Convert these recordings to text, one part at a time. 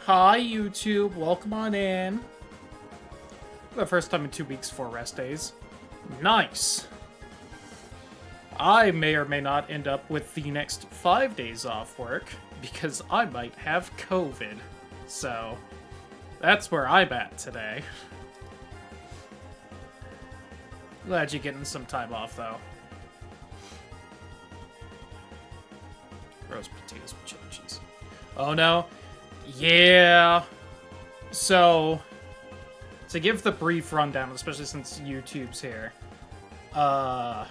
Hi, YouTube. Welcome on in. For the first time in 2 weeks, 4 rest days. Nice. I may or may not end up with the next 5 days off work because I might have COVID. So, that's where I'm at today. Glad you're getting some time off, though. Roast potatoes with chili cheese. Oh no. Yeah. So, to give the brief rundown, especially since YouTube's here. Right,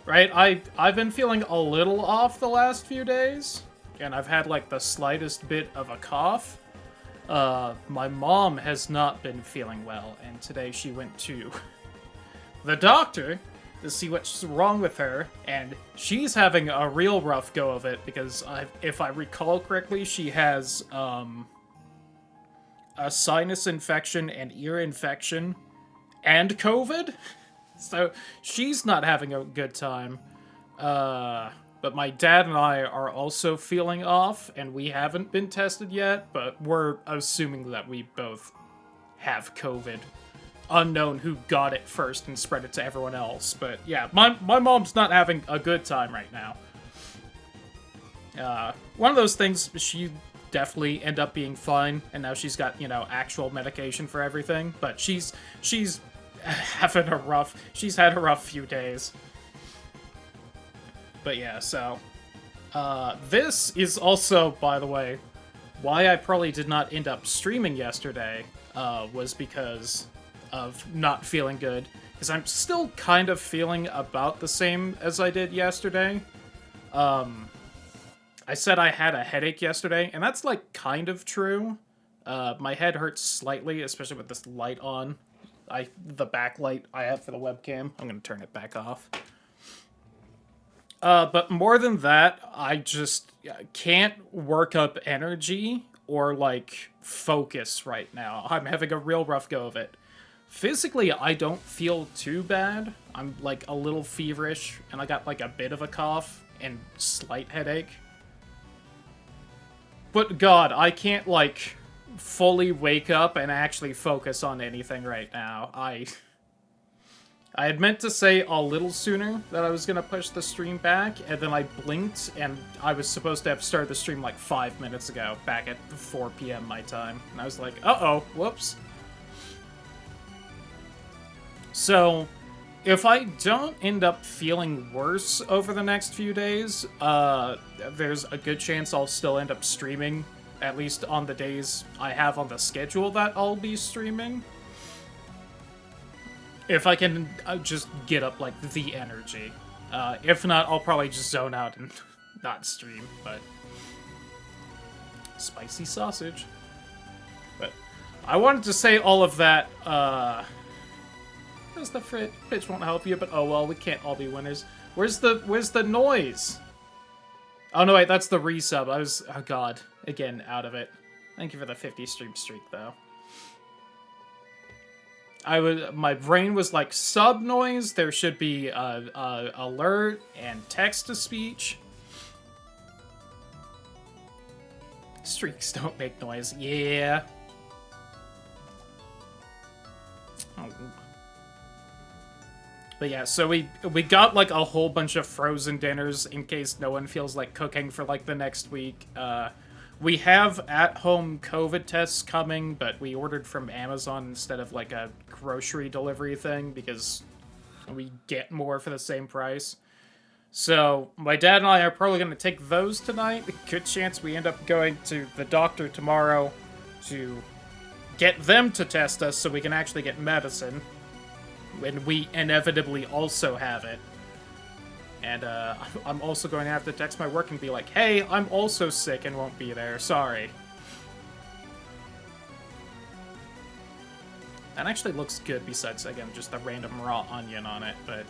I've been feeling a little off the last few days. And I've had, like, the slightest bit of a cough. My mom has not been feeling well, and today she went to the doctor to see what's wrong with her, and she's having a real rough go of it because if I recall correctly, she has a sinus infection and ear infection and COVID. So she's not having a good time. But my dad and I are also feeling off, and we haven't been tested yet, but we're assuming that we both have COVID. Unknown who got it first and spread it to everyone else. But yeah, my mom's not having a good time right now. One of those things, she definitely end up being fine, and now she's got, you know, actual medication for everything, but she's having a rough, she's had a rough few days. But yeah, so, this is also, by the way, why I probably did not end up streaming yesterday, was because of not feeling good, because I'm still kind of feeling about the same as I did yesterday. I said I had a headache yesterday, and that's, like, kind of true. My head hurts slightly, especially with this light on. The backlight I have for the webcam. I'm gonna turn it back off. But more than that, I just can't work up energy or, like, focus right now. I'm having a real rough go of it. Physically, I don't feel too bad. I'm, like, a little feverish, and I got, like, a bit of a cough and slight headache. But God, I can't, like, fully wake up and actually focus on anything right now. I had meant to say a little sooner that I was gonna push the stream back, and then I blinked, and I was supposed to have started the stream like 5 minutes ago, back at 4 p.m. my time. And I was like, uh-oh, whoops. So, if I don't end up feeling worse over the next few days, there's a good chance I'll still end up streaming, at least on the days I have on the schedule that I'll be streaming. If I can just get up, like, the energy. If not, I'll probably just zone out and not stream, but... Spicy sausage. But I wanted to say all of that, Where's the Fitch won't help you, but oh well, we can't all be winners. Where's the noise? Oh no, wait, that's the resub. Oh god, again, out of it. Thank you for the 50 stream streak, though. My brain was like, sub noise, there should be alert and text-to-speech. Streaks don't make noise, yeah. Oh. But yeah, so we got, like, a whole bunch of frozen dinners in case no one feels like cooking for, like, the next week. We have at-home COVID tests coming, but we ordered from Amazon instead of, like, a grocery delivery thing because we get more for the same price. So my dad and I are probably going to take those tonight. Good chance we end up going to the doctor tomorrow to get them to test us so we can actually get medicine. When we inevitably also have it. And, I'm also going to have to text my work and be like, hey, I'm also sick and won't be there, sorry. That actually looks good besides, again, just the random raw onion on it, but...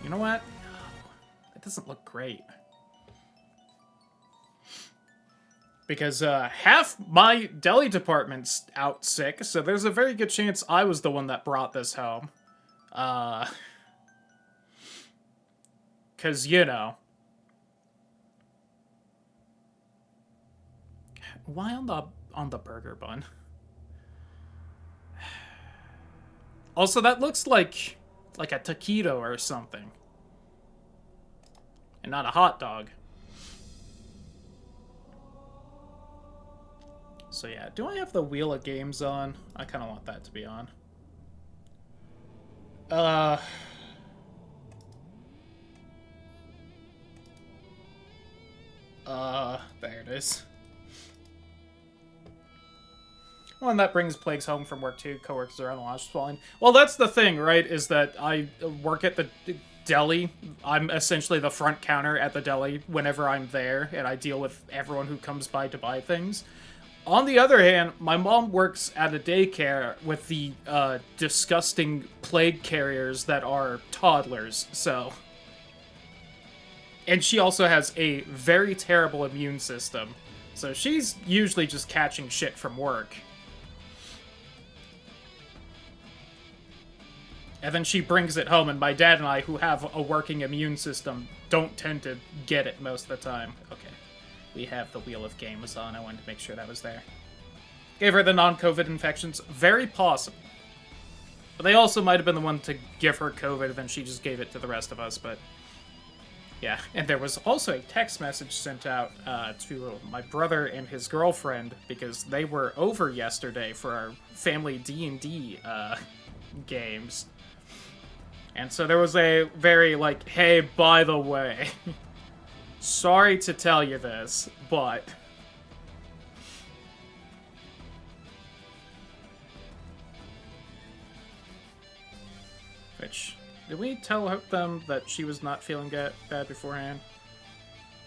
You know what? It doesn't look great. Because, half my deli department's out sick, so there's a very good chance I was the one that brought this home. 'Cause, you know. Why on the burger bun? Also, that looks like a taquito or something. And not a hot dog. So yeah, do I have the Wheel of Games on? I kind of want that to be on. There it is. Well, and that brings Plagues home from work too. Coworkers are on the lunch fine. Well, that's the thing, right? Is that I work at the deli. I'm essentially the front counter at the deli whenever I'm there, and I deal with everyone who comes by to buy things. On the other hand, my mom works at a daycare with the disgusting plague carriers that are toddlers, so... And she also has a very terrible immune system, so she's usually just catching shit from work. And then she brings it home, and my dad and I, who have a working immune system, don't tend to get it most of the time. Okay. We have the Wheel of Games on. I wanted to make sure that was there. Gave her the non-COVID infections. Very possible. But they also might have been the one to give her COVID, and then she just gave it to the rest of us, but... Yeah, and there was also a text message sent out to my brother and his girlfriend, because they were over yesterday for our family D&D games. And so there was a very, like, hey, by the way... Sorry to tell you this, but... Which... Did we tell them that she was not feeling bad beforehand?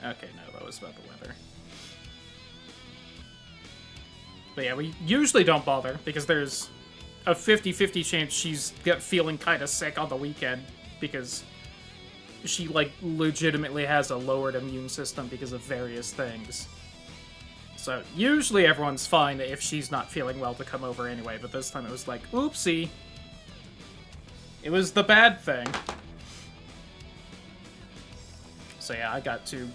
Okay, no, that was about the weather. But yeah, we usually don't bother, because there's a 50-50 chance she's feeling kind of sick on the weekend, because... she, like, legitimately has a lowered immune system because of various things. So, usually everyone's fine if she's not feeling well to come over anyway, but this time it was like, oopsie. It was the bad thing. So yeah, I got to...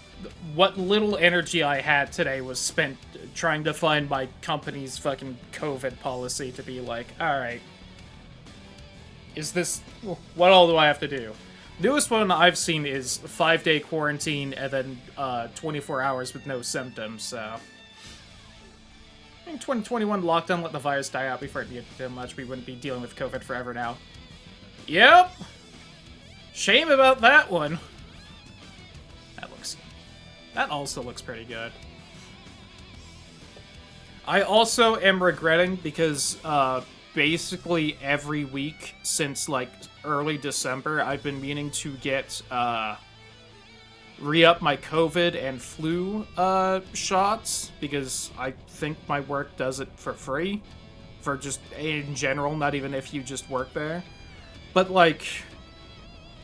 What little energy I had today was spent trying to find my company's fucking COVID policy to be like, alright. Is this... What all do I have to do? Newest one I've seen is 5-day quarantine and then 24 hours with no symptoms, so... I think 2021 lockdown let the virus die out before it needed too much. We wouldn't be dealing with COVID forever now. Yep! Shame about that one. That also looks pretty good. I also am regretting because, basically every week since, like, early December, I've been meaning to get, re-up my COVID and flu, shots, because I think my work does it for free. For just, in general, not even if you just work there. But, like,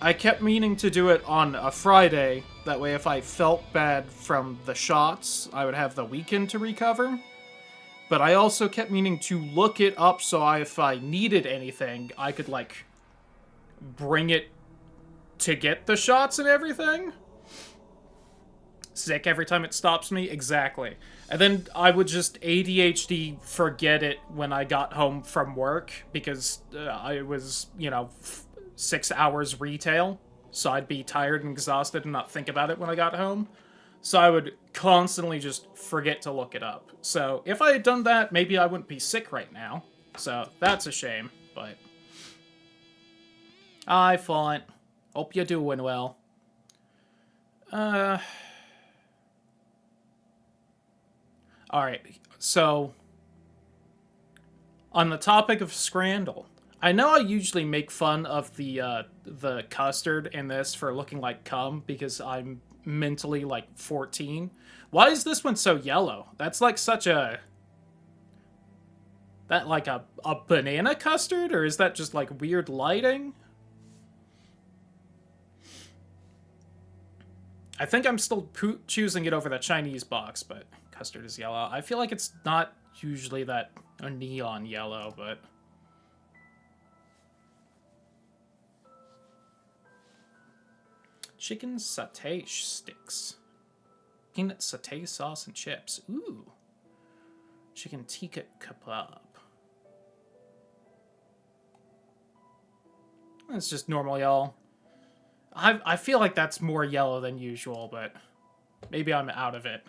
I kept meaning to do it on a Friday, that way if I felt bad from the shots, I would have the weekend to recover. But I also kept meaning to look it up so if I needed anything, I could, like, bring it to get the shots and everything. Sick every time it stops me? Exactly. And then I would just ADHD forget it when I got home from work, because I was, you know, 6 hours retail, so I'd be tired and exhausted and not think about it when I got home. So I would constantly just forget to look it up. So if I had done that, maybe I wouldn't be sick right now. So that's a shame, but... Hi, Font. Hope you're doing well. Alright, so... On the topic of Scrandle, I know I usually make fun of the custard in this for looking like cum, because I'm mentally, like, 14. Why is this one so yellow? That's, like, such a... That, like, a banana custard? Or is that just, like, weird lighting? I think I'm still choosing it over the Chinese box, but custard is yellow. I feel like it's not usually that neon yellow, but... Chicken satay sticks. Peanut satay sauce and chips. Ooh. Chicken tikka kebab. It's just normal yellow. I feel like that's more yellow than usual, but maybe I'm out of it.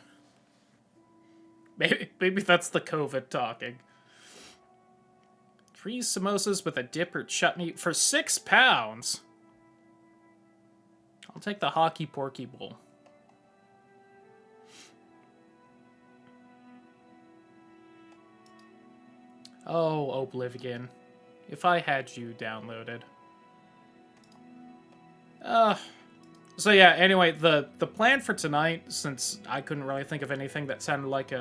Maybe that's the COVID talking. 3 samosas with a dip or chutney for £6. I'll take the hockey porky bowl. Oh, Oblivion. If I had you downloaded. So yeah, anyway, the plan for tonight, since I couldn't really think of anything that sounded like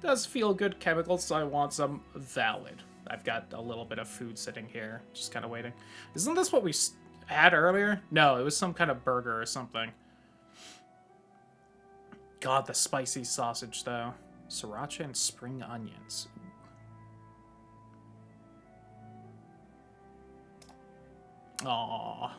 does feel good chemicals, so I want some valid. I've got a little bit of food sitting here, just kind of waiting. Isn't this what we had earlier? No, it was some kind of burger or something. God, the spicy sausage, though. Sriracha and spring onions. Aww.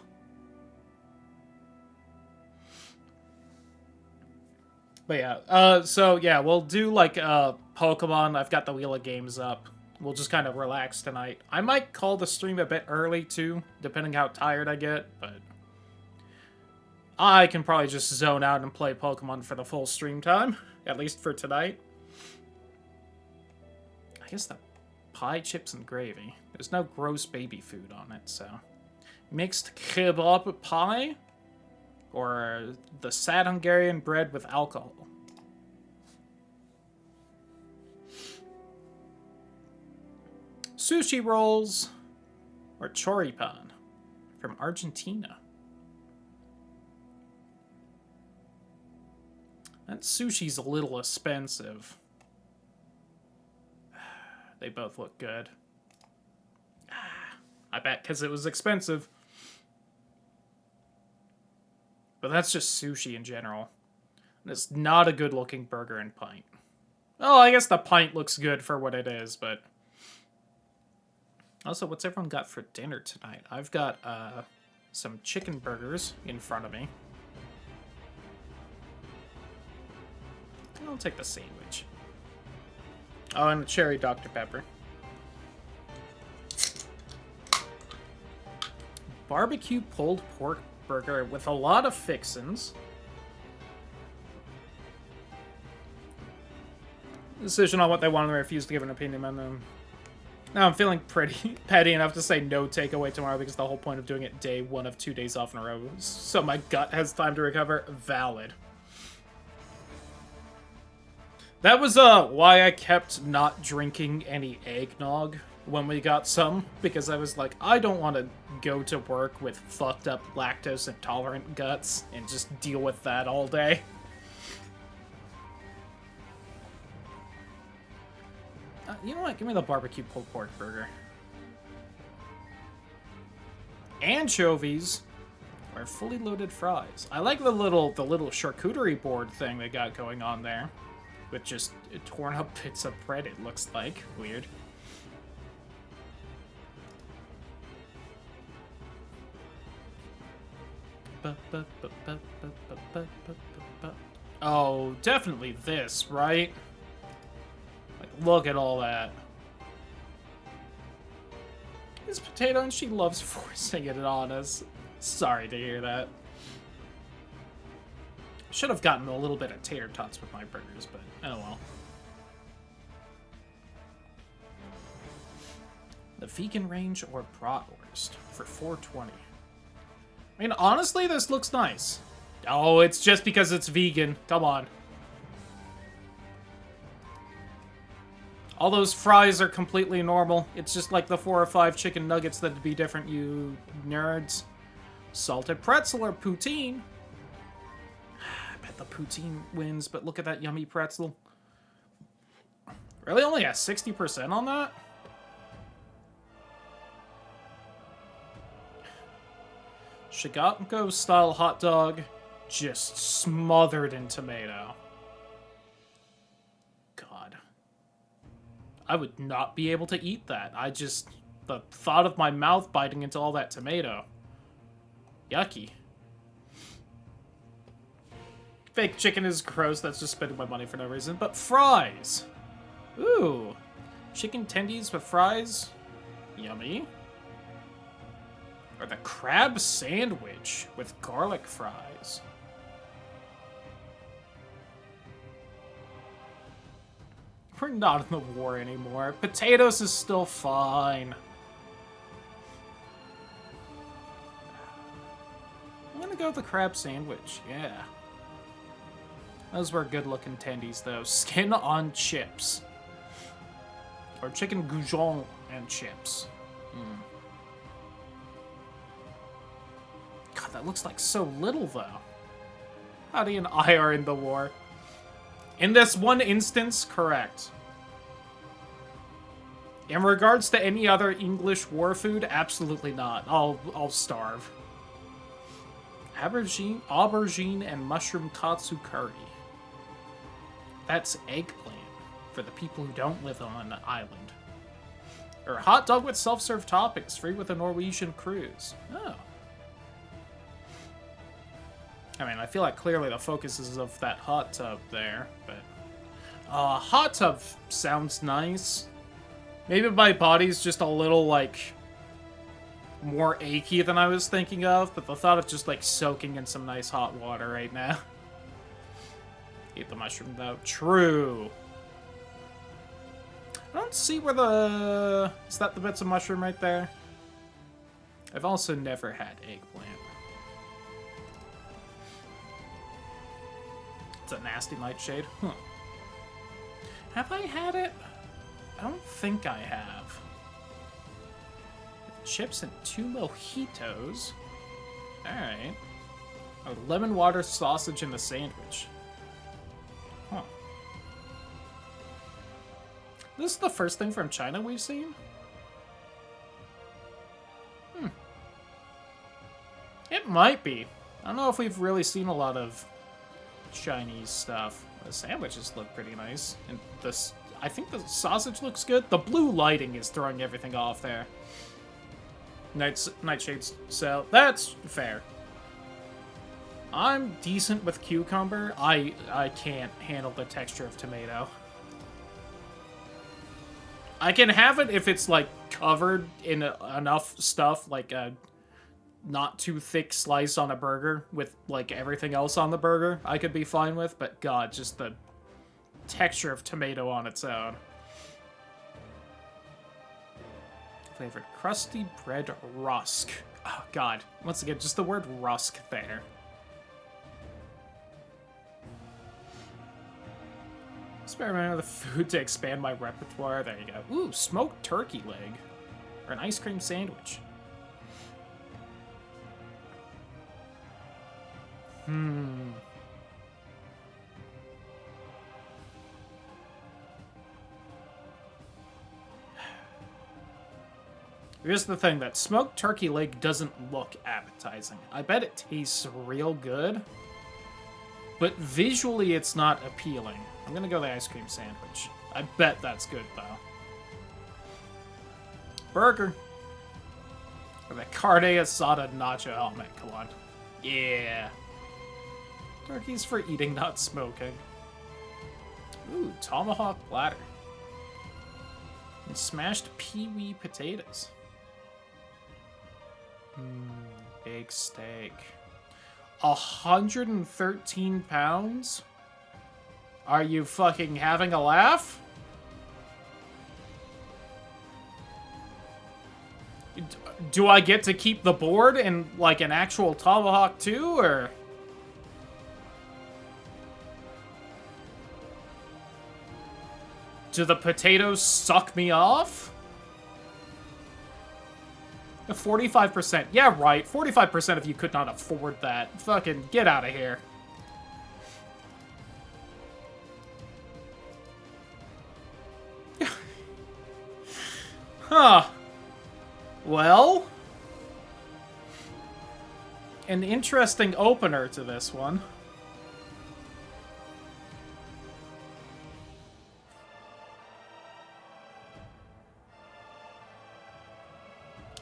But yeah, so yeah, we'll do like Pokemon. I've got the Wheel of Games up. We'll just kind of relax tonight. I might call the stream a bit early too, depending how tired I get, but I can probably just zone out and play Pokemon for the full stream time, at least for tonight. I guess the pie, chips, and gravy. There's no gross baby food on it, so. Mixed kebab pie? Or the sad Hungarian bread with alcohol? Sushi rolls? Or choripan from Argentina? That sushi's a little expensive. They both look good. I bet because it was expensive. But that's just sushi in general. And it's not a good-looking burger and pint. Oh, I guess the pint looks good for what it is, but... Also, what's everyone got for dinner tonight? I've got some chicken burgers in front of me. I'll take the sandwich. Oh, and a cherry Dr. Pepper. Barbecue pulled pork burger with a lot of fixins. Decision on what they want and refuse to give an opinion on them. Now I'm feeling pretty petty enough to say no takeaway tomorrow because the whole point of doing it day 1 of 2 days off in a row, so my gut has time to recover. Valid. That was why I kept not drinking any eggnog when we got some, because I was like, I don't want to go to work with fucked up lactose intolerant guts and just deal with that all day. You know what? Give me the barbecue pulled pork burger. Anchovies or fully loaded fries. I like the little charcuterie board thing they got going on there, with just torn up bits of bread. It looks like weird. Oh, definitely this, right? Like, look at all that. This potato, and she loves forcing it on us. Sorry to hear that. Should have gotten a little bit of tater tots with my burgers, but oh well. The vegan range or bratwurst for $4.20. I mean, honestly, this looks nice. Oh, it's just because it's vegan. Come on. All those fries are completely normal. It's just like the 4 or 5 chicken nuggets that'd be different, you nerds. Salted pretzel or poutine. I bet the poutine wins, but look at that yummy pretzel. Really only has 60% on that? Chicago-style hot dog, just smothered in tomato. God. I would not be able to eat that. The thought of my mouth biting into all that tomato. Yucky. Fake chicken is gross, that's just spending my money for no reason. But fries! Ooh. Chicken tendies with fries. Yummy. Or the crab sandwich with garlic fries. We're not in the war anymore. Potatoes is still fine. I'm gonna go with the crab sandwich, yeah. Those were good-looking tendies, though. Skin on chips. Or chicken goujon and chips. God, that looks like so little, though. Howdy and I are in the war. In this one instance, correct. In regards to any other English war food, absolutely not. I'll starve. Aubergine and mushroom katsu curry. That's eggplant for the people who don't live on an island. Or hot dog with self-serve toppings, free with a Norwegian cruise. Oh. I mean, I feel like clearly the focus is of that hot tub there, but... hot tub sounds nice. Maybe my body's just a little, like, more achy than I was thinking of, but the thought of just, like, soaking in some nice hot water right now. Eat the mushroom, though. True. I don't see where the... Is that the bits of mushroom right there? I've also never had eggplant. It's a nasty nightshade. Huh. Have I had it? I don't think I have. Chips and 2 mojitos. Alright. Oh, lemon water sausage in the sandwich. Huh. This is the first thing from China we've seen? It might be. I don't know if we've really seen a lot of Chinese stuff. The sandwiches look pretty nice. And this, I think the sausage looks good. The blue lighting is throwing everything off there. Nightshades, so that's fair. I'm decent with cucumber. I can't handle the texture of tomato. I can have it if it's, like, covered in enough stuff, like a not too thick slice on a burger with, like, everything else on the burger I could be fine with, but God, just the texture of tomato on its own. Flavored crusty bread rusk. Oh, God. Once again, just the word rusk there. Experimenting with food to expand my repertoire. There you go. Ooh, smoked turkey leg. Or an ice cream sandwich. Here's the thing, that smoked turkey leg doesn't look appetizing. I bet it tastes real good, but visually it's not appealing. I'm gonna go the ice cream sandwich. I bet that's good, though. Burger. Or the carne asada nacho helmet, come on. Yeah. Turkey's for eating, not smoking. Ooh, tomahawk platter. And smashed pea-wee potatoes. Big steak. 113 pounds? Are you fucking having a laugh? Do I get to keep the board and, like, an actual tomahawk too, or...? Do the potatoes suck me off? 45%. Yeah, right. 45% of you could not afford that. Fucking get out of here. Huh. Well, an interesting opener to this one.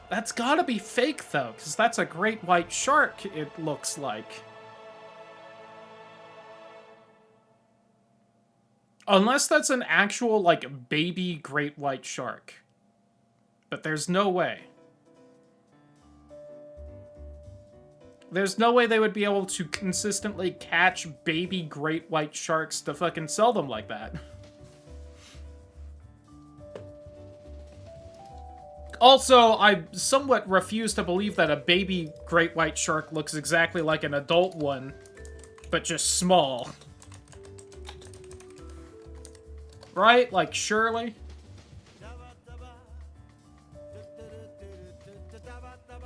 That's gotta be fake, though, because that's a great white shark, it looks like. Unless that's an actual, like, baby great white shark. But there's no way. There's no way they would be able to consistently catch baby great white sharks to fucking sell them like that. Also, I somewhat refuse to believe that a baby great white shark looks exactly like an adult one, but just small. Right? Like, surely?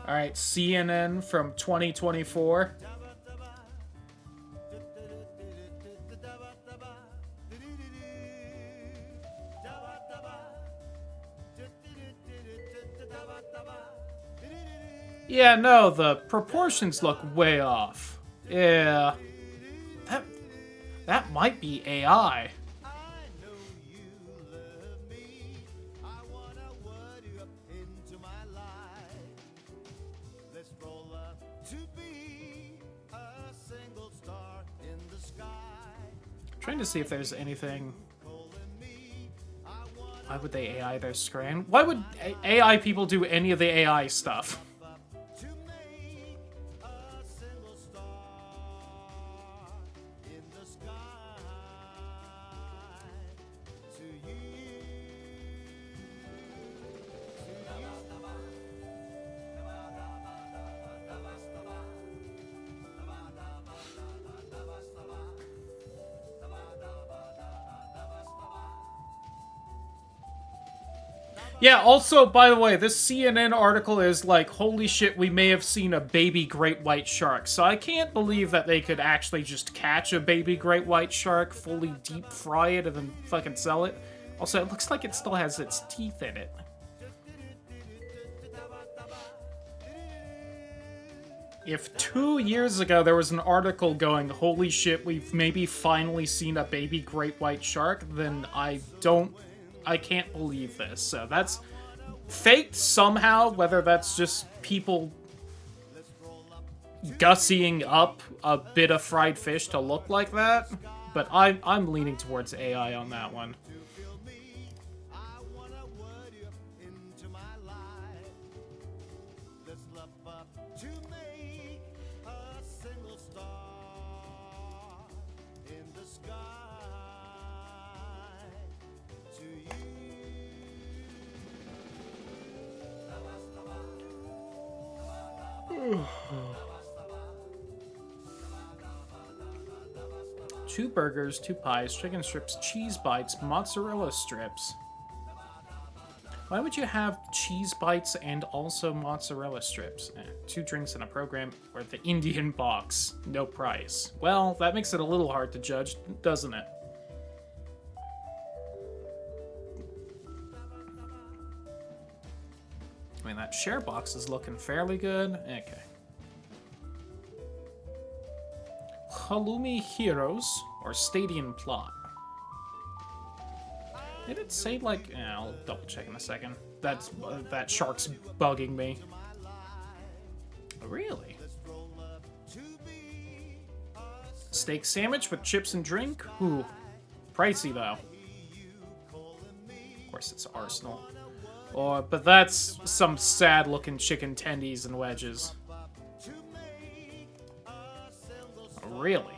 Alright, CNN from 2024. Yeah, no, the proportions look way off. Yeah. That might be AI. Trying to see if there's anything. Why would they AI their Scran? Why would AI people do any of the AI stuff? Yeah, also, by the way, this CNN article is like, holy shit, we may have seen a baby great white shark. So I can't believe that they could actually just catch a baby great white shark, fully deep fry it, and then fucking sell it. Also, it looks like it still has its teeth in it. If 2 years ago there was an article going, holy shit, we've maybe finally seen a baby great white shark, then I can't believe this. So that's faked somehow, whether that's just people gussying up a bit of fried fish to look like that. But I'm leaning towards AI on that one. Two burgers, 2 pies, chicken strips, cheese bites, mozzarella strips. Why would you have cheese bites and also mozzarella strips? 2 drinks in a program, or the Indian box, no price. Well, that makes it a little hard to judge, doesn't it? I mean, that share box is looking fairly good. Okay. Halloumi Heroes, or Stadium Plot. Did it say, like... Yeah, I'll double check in a second. That shark's bugging me. Really? Steak sandwich with chips and drink? Ooh. Pricey, though. Of course, it's Arsenal. But that's some sad-looking chicken tendies and wedges. Really?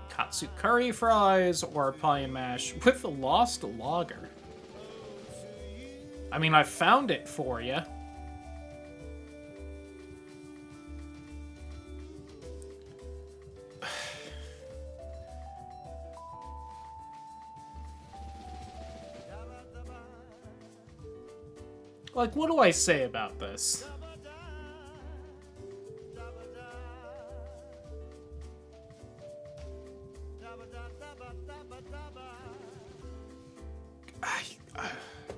Katsu curry fries or pie and mash with the lost lager. I mean, I found it for you. Like, what do I say about this?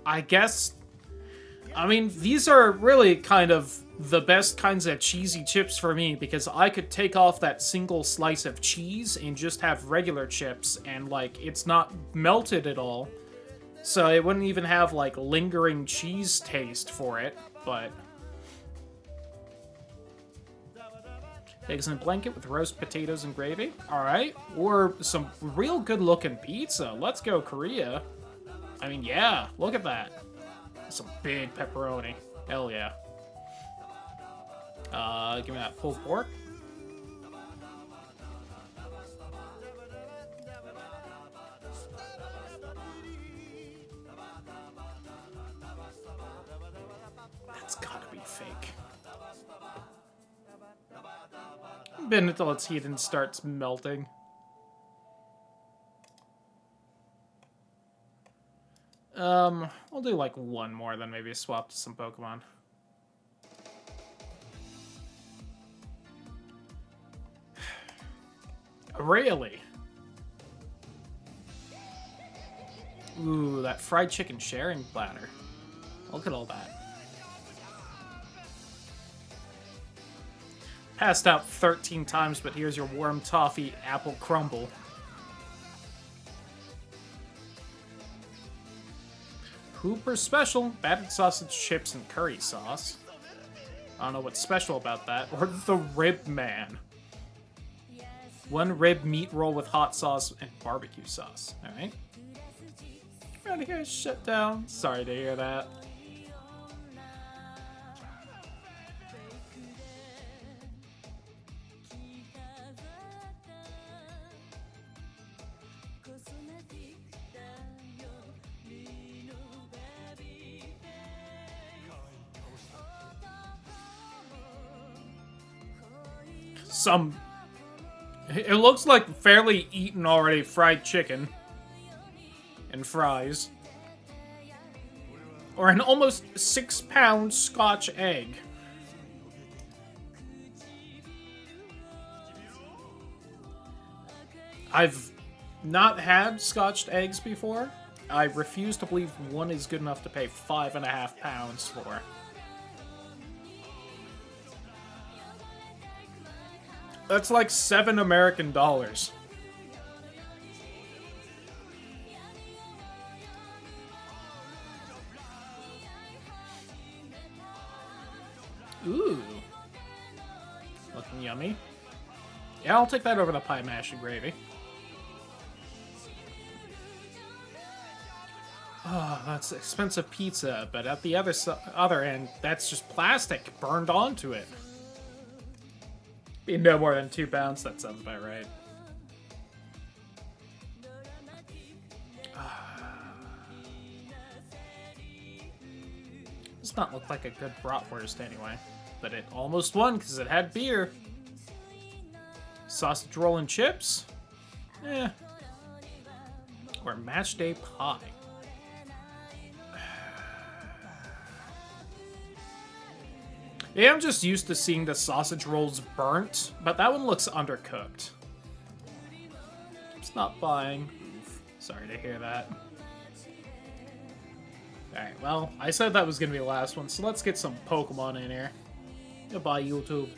I guess... I mean, these are really kind of the best kinds of cheesy chips for me, because I could take off that single slice of cheese and just have regular chips, and, like, it's not melted at all. So it wouldn't even have, like, lingering cheese taste for it, but... Eggs in a blanket with roast potatoes and gravy. Alright. Or some real good looking pizza. Let's go, Korea. I mean, yeah. Look at that. Some big pepperoni. Hell yeah. Give me that pulled pork. That's gotta be fake. Been until it's heated and starts melting. We'll do like one more, then maybe swap to some Pokemon. Really? Ooh, that fried chicken sharing platter. Look at all that. Passed out 13 times, but here's your warm toffee apple crumble. Hooper special, battered sausage chips and curry sauce. I don't know what's special about that. Or the Rib Man. One rib meat roll with hot sauce and barbecue sauce. Alright. Around here, shut down. Sorry to hear that. It looks like fairly eaten already fried chicken and fries. Or an almost 6-pound Scotch egg. I've not had Scotched eggs before. I refuse to believe one is good enough to pay 5.5 pounds for. That's like $7 American. Ooh. Looking yummy. Yeah, I'll take that over the pie mash and gravy. Oh, that's expensive pizza, but at the other end, that's just plastic burned onto it. Be no more than 2 pounds, that sounds about right. Does not look like a good bratwurst anyway, but it almost won because it had beer. Sausage roll and chips? Eh. Or match day pie. Yeah, I'm just used to seeing the sausage rolls burnt, but that one looks undercooked. Just not buying. Oof. Sorry to hear that. Alright, well, I said that was going to be the last one, so let's get some Pokemon in here. Goodbye, YouTube.